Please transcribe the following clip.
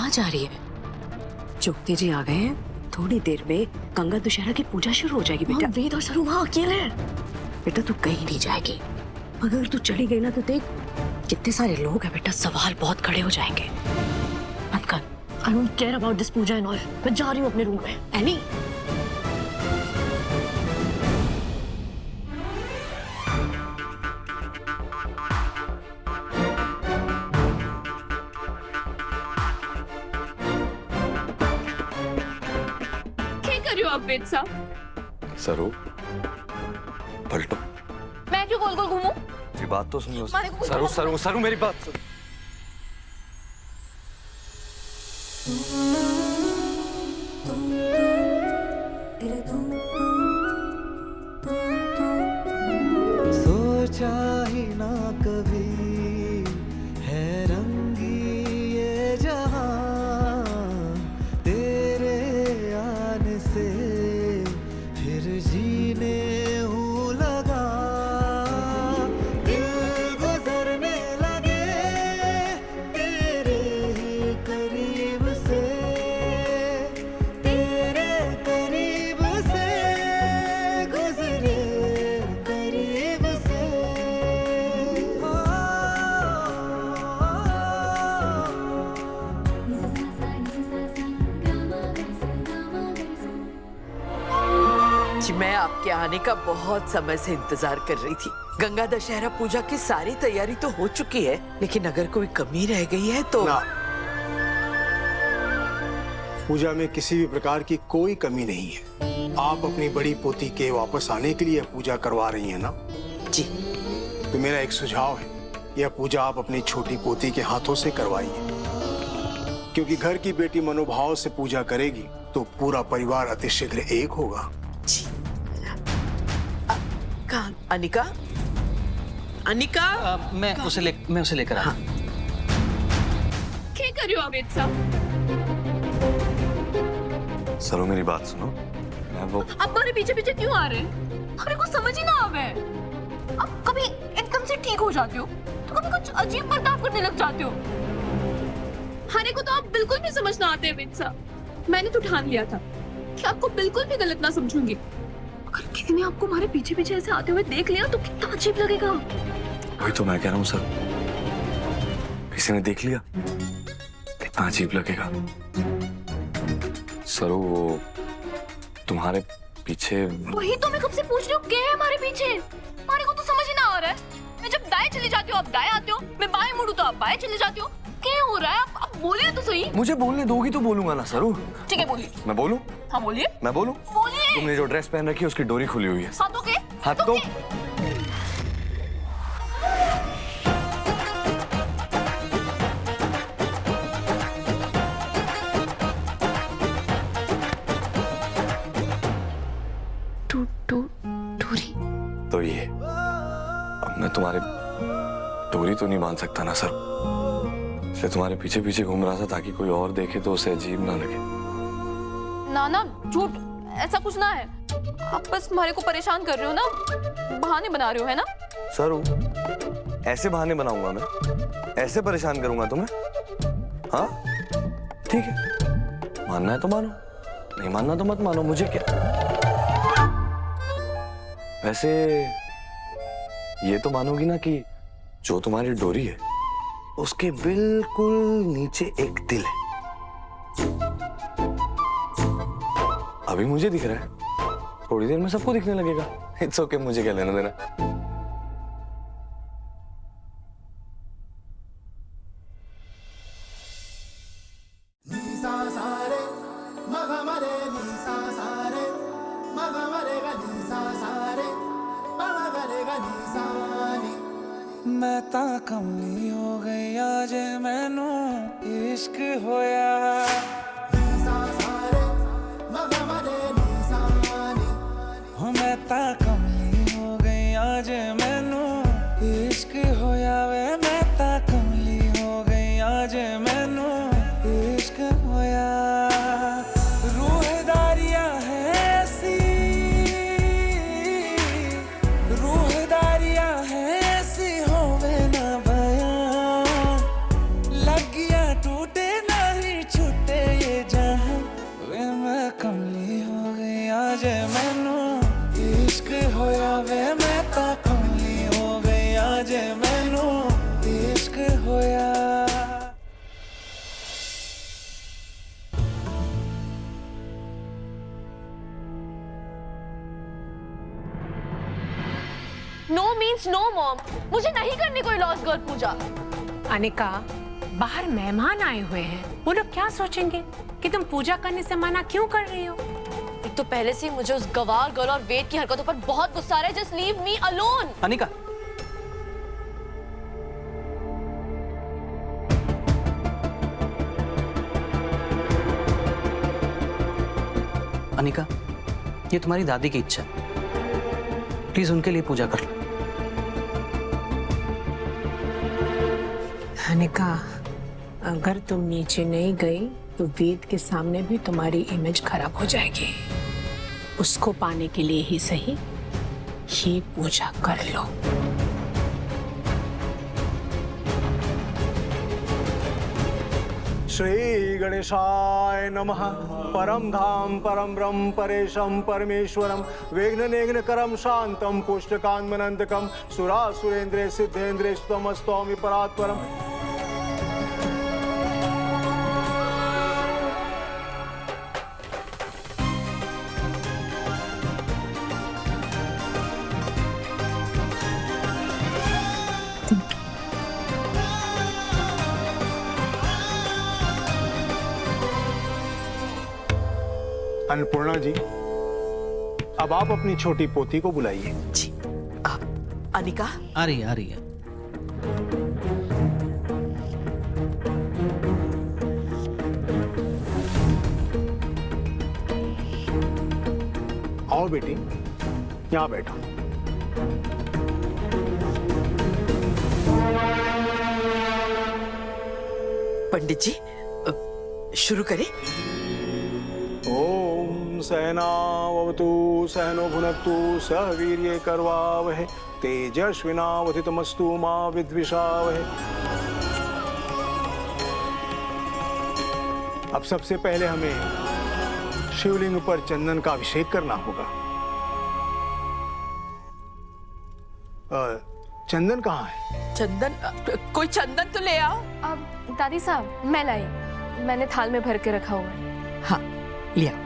कहाँ जा रही है? चुगती जी आ गए हैं, थोड़ी देर में गंगा दशहरा की पूजा शुरू हो जाएगी बेटा। वेद और सरू वहाँ अकेले हैं। बेटा तू कहीं नहीं जाएगी, अगर तू चली गई ना तो देख कितने सारे लोग हैं बेटा, सवाल बहुत खड़े हो जाएंगे। मत कर। I don't care about this Puja and all. मैं जा रही हूँ अपने रूम में। एनी आप वेद साहब? सरू पलटो। मैं क्यों गोल गोल घूमूं? मेरी बात तो सुन लो। सरू सरू सरू मेरी बात सुन। सोचा ही ना कभी है रंगी ये जहां, तेरे आने से फिर जीने हूँ लगा। दिल गुजरने लगे तेरे ही करीब से, तेरे करीब से गुजरे करीब से। जी मैं आपके आने का बहुत समय से इंतजार कर रही थी। गंगा दशहरा पूजा की सारी तैयारी तो हो चुकी है, लेकिन अगर कोई कमी रह गई है तो ना, पूजा में किसी भी प्रकार की कोई कमी नहीं है। आप अपनी बड़ी पोती के वापस आने के लिए पूजा करवा रही हैं ना? जी। तो मेरा एक सुझाव है, यह पूजा आप अपनी छोटी पोती के हाथों से करवाइए, क्योंकि घर की बेटी मनोभाव से पूजा करेगी तो पूरा परिवार अतिशीघ्र एक होगा। जी। कहाँ अनिका? अनिका? मैं उसे लेकर हाँ। क्या कर रहे हो आप वेद साहब? सरू मेरी बात सुनो। मैं वो अब हमारे पीछे पीछे क्यों आ रहे हैं? हमें कुछ समझ ही ना आवे। अब कभी एकदम से ठीक हो जाते हो तो कभी कुछ अजीब बर्ताव करने लग जाते हो। हारे को तो आप बिल्कुल भी समझ ना आते वेद साहब। मैंने तो ठान लिया था कि आपको बिल्कुल भी गलत ना समझूंगी। अगर किसी ने आपको हमारे पीछे पीछे ऐसे आते हुए देख लिया तो कितना अजीब लगेगा। वही तो मैं कह रहा हूँ सर, किसी ने देख लिया कितना अजीब लगेगा। सरू वो तुम्हारे पीछे। वही तो मैं कब से पूछ रही हूँ, क्या है हमारे पीछे? हमारे को तो समझ ही ना आ रहा है। मैं जब दाएं चली जाती हूँ आप दाएं आते हो, मैं बाएं मुड़ू तो आप बाएं चले जाते हो। क्या हो रहा है? आप बोलिए तो सही। मुझे बोलने दोगी तो बोलूंगा ना सरू। ठीक है बोलिए। मैं बोलूं? हाँ बोलिए। मैं बोलूं? बोलिए। तुमने जो ड्रेस पहन रखी है उसकी डोरी खुली हुई है। हाथों के? हाथों डोरी। तो ये अब मैं तुम्हारे डोरी तो नहीं बांध सकता ना सर, इसलिए तुम्हारे पीछे पीछे घूम रहा था ताकि कोई और देखे तो उसे अजीब ना लगे। ना ना झूठ, ऐसा कुछ ना है। आप बस हमारे को परेशान कर रहे हो ना, बहाने बना रहे हो है ना? सर ऐसे बहाने बनाऊंगा मैं? ऐसे परेशान करूंगा तुम्हें? हाँ ठीक है, मानना है तो मानो, नहीं मानना तो मत मानो, मुझे क्या। वैसे ये तो मानोगी ना कि जो तुम्हारी डोरी है उसके बिल्कुल नीचे एक दिल है। अभी मुझे दिख रहा है, थोड़ी देर में सबको दिखने लगेगा। इट्स ओके, मुझे क्या लेना देना। मैं ता कमली हो गई आज मैनू इश्क होया। हो मैं ता कमली हो गई आज मैनू इश्क होया वे। मैं ता कमली हो गई आज मैनू इश्क होया। रूहदारियां है ऐसी, रूहदारियां है ऐसी होवे ना बयां। लगिया टूटे नहीं मीन्स नो मॉम, मुझे नहीं करनी कोई लॉस्ट गर्ल पूजा। अनिका, बाहर मेहमान आए हुए हैं, वो लोग क्या सोचेंगे कि तुम पूजा करने से मना क्यों कर रही हो? एक तो पहले से ही मुझे उस गवार गर्ल और वेद की हरकतों पर बहुत गुस्सा आ रहा है। Just leave me alone. Anika, Anika, ये तुम्हारी दादी की इच्छा है, प्लीज उनके लिए पूजा कर लो। अनिका, अगर तुम नीचे नहीं गई तो वेद के सामने भी तुम्हारी इमेज खराब हो जाएगी। उसको पाने के लिए ही सही ये पूजा कर लो। श्री गणेशाय नमः। परम धाम परम ब्रह्म परेशम परमेश्वरम विघ्न करम शांतम पुष्टकान्मनंतकम सुरासुरेन्द्रे सिद्धेन्द्रे स्तमस्तौमि परात्परम। अन्नपूर्णा जी, अब आप अपनी छोटी पोती को बुलाइए। जी। अनिका, आ रही है, आ रही है। आओ बेटी, यहाँ बैठो। पंडित जी, शुरू करें? ओम सहनावतु सहनो भुनक्तु सह वीर्ये करवावहे तेजस्विनावधितमस्तु मा विद्विषावहे। अब सबसे पहले हमें शिवलिंग पर चंदन का अभिषेक करना होगा। चंदन कहाँ है? चंदन, कोई चंदन तो ले आओ। अब दादी साहब, मैं लाई, मैंने थाल में भर के रखा हुआ है। हाँ, लिया।